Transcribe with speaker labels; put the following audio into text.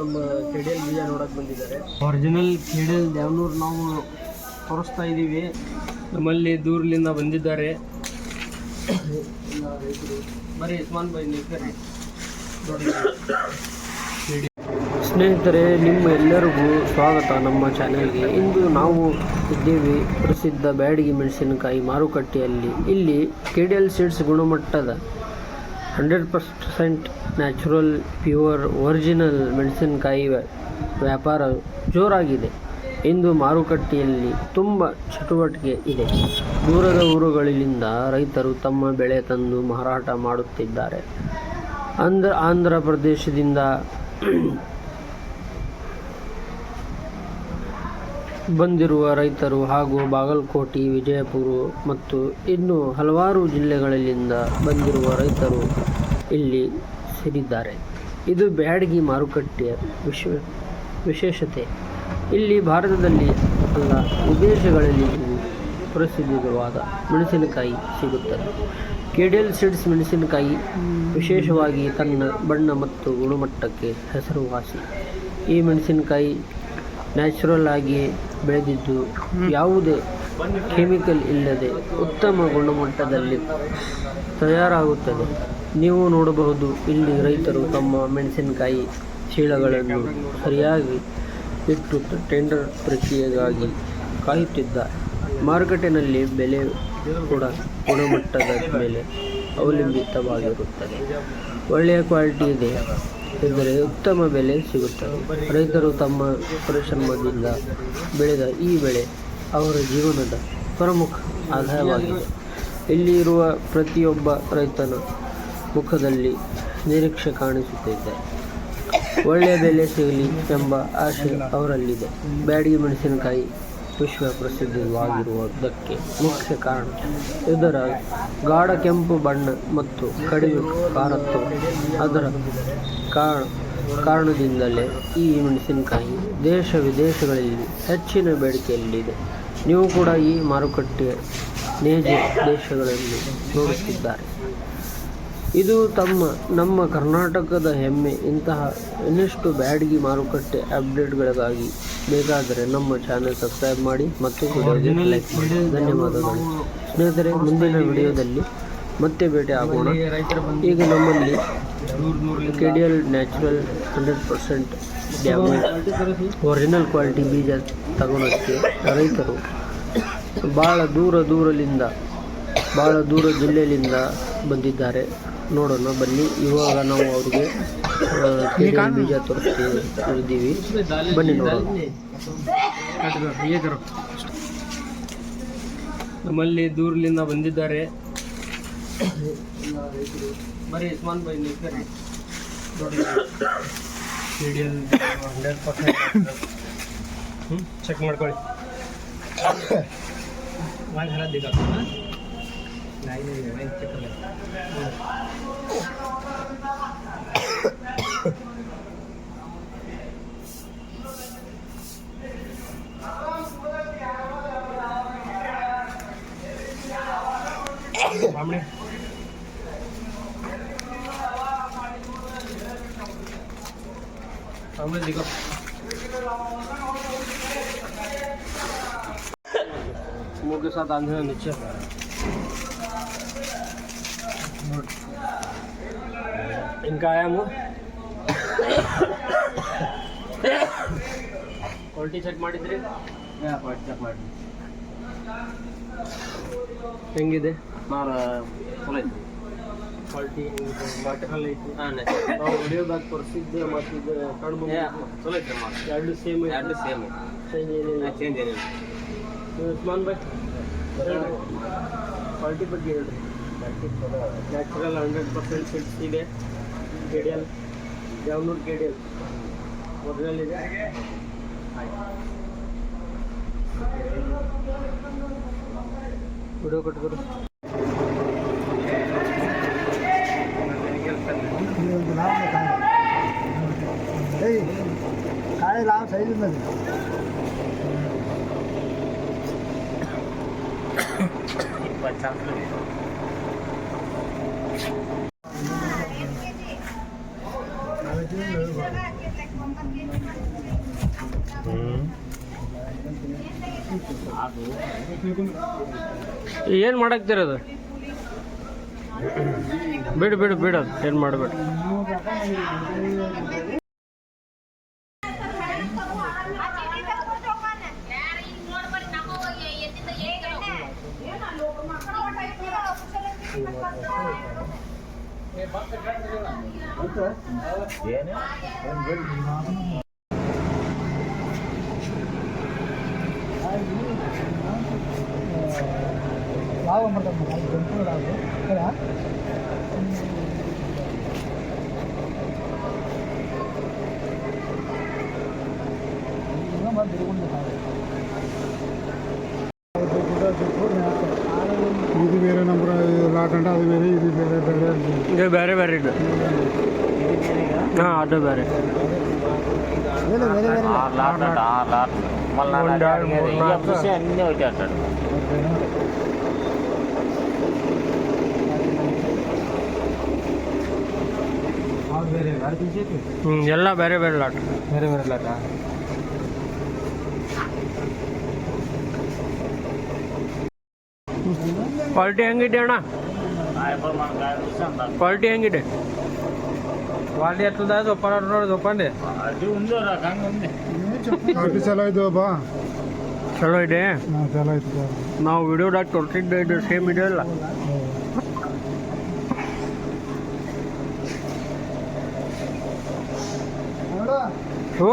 Speaker 1: ನಮ್ಮ ಕೆಡಿಎಲ್ ಬೀಜ ನೋಡಕ್ಕೆ ಬಂದಿದ್ದಾರೆ. ಒರಿಜಿನಲ್ ಕೆಡಿಎಲ್ ದೇವನೂರು ನಾವು ತೋರಿಸ್ತಾ ಇದ್ದೀವಿ. ನಮ್ಮಲ್ಲಿ ದೂರಲಿಂದ ಬಂದಿದ್ದಾರೆ. ಬರೀ ಉಸ್ಮಾನ್ ಭಾಯ್ ನಿಲ್ಕರಿ ನೋಡಿ. ಸ್ನೇಹಿತರೆ, ನಿಮ್ಮ ಎಲ್ಲರಿಗೂ ಸ್ವಾಗತ ನಮ್ಮ ಚಾನೆಲ್ಗೆ. ಇಂದು ನಾವು ಇದ್ದೇವೆ ಪ್ರಸಿದ್ಧ ಬ್ಯಾಡಗಿ ಮೆಣಸಿನಕಾಯಿ ಮಾರುಕಟ್ಟೆಯಲ್ಲಿ. ಇಲ್ಲಿ ಕೆಡಿಎಲ್ ಸೀಡ್ಸ್ ಗುಣಮಟ್ಟದ 100% ನ್ಯಾಚುರಲ್ ಪ್ಯೂರ್ ಒರಿಜಿನಲ್ ಮೆಣಸಿನಕಾಯಿ ವ್ಯಾಪಾರ ಜೋರಾಗಿದೆ. ಇಂದು ಮಾರುಕಟ್ಟೆಯಲ್ಲಿ ತುಂಬ ಚಟುವಟಿಕೆ ಇದೆ. ದೂರದ ಊರುಗಳಿಂದ ರೈತರು ತಮ್ಮ ಬೆಳೆ ತಂದು ಮಾರಾಟ ಮಾಡುತ್ತಿದ್ದಾರೆ. ಆಂಧ್ರ ಪ್ರದೇಶದಿಂದ ಬಂದಿರುವ ರೈತರು ಹಾಗೂ ಬಾಗಲಕೋಟೆ, ವಿಜಯಪುರ ಮತ್ತು ಇನ್ನೂ ಹಲವಾರು ಜಿಲ್ಲೆಗಳಿಂದ ಬಂದಿರುವ ರೈತರು ಇಲ್ಲಿ ಸೇರಿದ್ದಾರೆ. ಇದು ಬ್ಯಾಡಗಿ ಮಾರುಕಟ್ಟೆಯ ವಿಶೇಷತೆ. ಇಲ್ಲಿ ಭಾರತದಲ್ಲಿ ಅಲ್ಲ ವಿದೇಶಗಳಲ್ಲಿ ಪ್ರಸಿದ್ಧವಾದ ಮೆಣಸಿನಕಾಯಿ ಸಿಗುತ್ತದೆ. ಕೆಡಿಎಲ್ ಸೀಡ್ಸ್ ಮೆಣಸಿನಕಾಯಿ ವಿಶೇಷವಾಗಿ ತನ್ನ ಬಣ್ಣ ಮತ್ತು ಗುಣಮಟ್ಟಕ್ಕೆ ಹೆಸರುವಾಸಿ. ಈ ಮೆಣಸಿನಕಾಯಿ ನ್ಯಾಚುರಲ್ ಆಗಿ ಬೆಳೆದಿದ್ದು ಯಾವುದೇ ಕೆಮಿಕಲ್ ಇಲ್ಲದೆ ಉತ್ತಮ ಗುಣಮಟ್ಟದಲ್ಲಿ ತಯಾರಾಗುತ್ತದೆ. ನೀವು ನೋಡಬಹುದು, ಇಲ್ಲಿ ರೈತರು ತಮ್ಮ ಮೆಣಸಿನಕಾಯಿ ಚೀಲಗಳನ್ನು ಸರಿಯಾಗಿ ಇಟ್ಟು ಟೆಂಡರ್ ಪ್ರಕ್ರಿಯೆಗಾಗಿ ಕಾಯುತ್ತಿದ್ದಾರೆ. ಮಾರುಕಟ್ಟೆಯಲ್ಲಿ ಬೆಲೆ ಕೂಡ ಗುಣಮಟ್ಟದ ಮೇಲೆ ಅವಲಂಬಿತವಾಗಿರುತ್ತದೆ. ಒಳ್ಳೆಯ ಕ್ವಾಲಿಟಿ ಇದೆ ಎಂದರೆ ಉತ್ತಮ ಬೆಲೆ ಸಿಗುತ್ತದೆ. ರೈತರು ತಮ್ಮ ಪರಿಶ್ರಮದಿಂದ ಬೆಳೆದ ಈ ಬೆಳೆ ಅವರ ಜೀವನದ ಪ್ರಮುಖ ಆದಾಯವಾಗಿದೆ. ಇಲ್ಲಿ ಇರುವ ಪ್ರತಿಯೊಬ್ಬ ರೈತನ ಮುಖದಲ್ಲಿ ನಿರೀಕ್ಷೆ ಕಾಣಿಸುತ್ತಿದೆ. ಒಳ್ಳೆಯ ಬೆಲೆ ಸಿಗಲಿ ಎಂಬ ಆಶೆ ಅವರಲ್ಲಿದೆ. ಬ್ಯಾಡಗಿ ಮೆಣಸಿನಕಾಯಿ ವಿಶ್ವ ಪ್ರಸಿದ್ಧವಾಗಿರುವುದಕ್ಕೆ ಮುಖ್ಯ ಕಾರಣ ಇದರ ಗಾಢ ಕೆಂಪು ಬಣ್ಣ ಮತ್ತು ಕಡಿಮೆ ಖಾರತ್ವ. ಅದರ ಕಾರಣದಿಂದಲೇ ಈ ಮೆಣಸಿನಕಾಯಿ ದೇಶ ವಿದೇಶಗಳಲ್ಲಿ ಹೆಚ್ಚಿನ ಬೇಡಿಕೆಯಲ್ಲಿದೆ. ನೀವು ಕೂಡ ಈ ಮಾರುಕಟ್ಟೆಯ ನೇಜ ದೇಶಗಳಲ್ಲಿ ನೋಡುತ್ತಿದ್ದಾರೆ. ಇದು ನಮ್ಮ ಕರ್ನಾಟಕದ ಹೆಮ್ಮೆ. ಇಂತಹ ಇನ್ನಷ್ಟು ಬ್ಯಾಡಗಿ ಮಾರುಕಟ್ಟೆ ಅಪ್ಡೇಟ್ಗಳಿಗಾಗಿ ಬೇಕಾದರೆ ನಮ್ಮ ಚಾನೆಲ್ ಸಬ್ಸ್ಕ್ರೈಬ್ ಮಾಡಿ ಮತ್ತು ವಿಡಿಯೋಗೆ ಲೈಕ್ ಮಾಡಿ. ಧನ್ಯವಾದಗಳು ಸ್ನೇಹಿತರೆ. ಮುಂದಿನ ವಿಡಿಯೋದಲ್ಲಿ ಮತ್ತೆ ಭೇಟಿ ಆಗೋಣ. ಈಗ ನಮ್ಮಲ್ಲಿ ಕೆಡಿಎಲ್ ನ್ಯಾಚುರಲ್ 100% ಒರಿಜಿನಲ್ ಕ್ವಾಲಿಟಿ ಬೀಜ ತಗೊಳ್ಳೋಕ್ಕೆ ರೈತರು ಭಾಳ ದೂರ ಜಿಲ್ಲೆಯಿಂದ ಬಂದಿದ್ದಾರೆ. ನೋಡೋಣ ಬನ್ನಿ. ಇವಾಗ ನಾವು ಅವ್ರಿಗೆ ಕೆಡಿಎಲ್ ಬೀಜ ತೋರಿಸ್ತಿದ್ದೀವಿ. ಬನ್ನಿ ನೋಡೋಣ. ನಮ್ಮಲ್ಲಿ ದೂರಲಿಂದ ಬಂದಿದ್ದಾರೆ. ಬರೀ ಉಸ್ಮಾನ್ ಭಾಯ್ ನಿಲ್ಕರಿ ನೋಡಿ. ಕೆಡಿಎಲ್ 100% ಚೆಕ್ ಮಾಡ್ಕೊಳ್ಳಿ. सामने देखो मुंह के साथ आंधे नीचे इनका आया मुँह. ಕ್ವಾಲಿಟಿ ಚೆಕ್ ಮಾಡಿದ್ರಿ? ಕ್ವಾಲಿಟಿ ಚೆಕ್ ಮಾಡಿ. ಹೆಂಗಿದೆ? ಚಲೋ ಐತಿ ಕ್ವಾಲಿಟಿ. ನ್ಯಾಚುರಲ್ ಐತಿ. ನಾವು ವಿಡಿಯೋದಾಗ ತೋರಿಸಿದ್ದು ಮತ್ತು ಇದು ಕಣ್ಣು ಚಲೋ ಐತಿ. ಎರಡು ಸೇಮ್ ಚೇಂಜ್ ಏನಿಲ್ಲ. ಉಸ್ಮಾನ್ ಭಾಯ್ ಕ್ವಾಲಿಟಿ ಬಗ್ಗೆ ಹೇಳ್ರಿ. ನ್ಯಾಚುರಲ್ 100% ಸೀಡ್ಸ್ ಇದೆ. ಕೆಡಿಎಲ್ ದೇವನೂರು ಕೆಡಿಎಲ್ ಒರಿಜಿನಲ್ ಇದೆ. ವಿಡಿಯೋ ಕಟ್ಟಿದ್ರು काय लाभ सही में ಏನು ಮಾಡಾಕ್ತಿರೋದು? ಬಿಡು ಬಿಡು ಬಿಡು, ಏನು ಮಾಡಬೇಡ.
Speaker 2: ಇದು ಬೇರೆ ನಂಬರ್ ಲಾಟ್ ಅಂತ ಅದು ಬೇರೆ, ಇದು ಬೇರೆ ಬೇರೆ.
Speaker 1: ಇದು ಬೇರೆ ಬೇರೆ ಇದು. ಹಾಂ, ಅದು ಬೇರೆ. ಎಲ್ಲ ಬೇರೆ ಬೇರೆ ಲಾಟ್.
Speaker 2: ಬೇರೆ ಬೇರೆ ಲಾಟ.
Speaker 1: ಕ್ವಾಲಿಟಿ ಹೆಂಗಿದೆ ಅಣ್ಣ? ಕ್ವಾಲಿಟಿ ಹೆಂಗಿದೆ?
Speaker 2: ಕ್ವಾಲಿಟಿ ಎತ್ತದ ಒಪ್ಪಂಡ ನೋಡಿ ಒಪ್ಪಂಡೆ ಕ್ವಾಲಿಟಿ ಚಲೋ ಇದು ಬಾ,
Speaker 1: ಚಲೋ ಇದೆ.
Speaker 2: ಚಲೋ ಐತೆ.
Speaker 1: ನಾವು ವಿಡಿಯೋದಾಗ ತೋರಿಸಿದ್ದು ಇದು ಸೇಮ್ ಇದೆ ಅಲ್ಲ? ಓ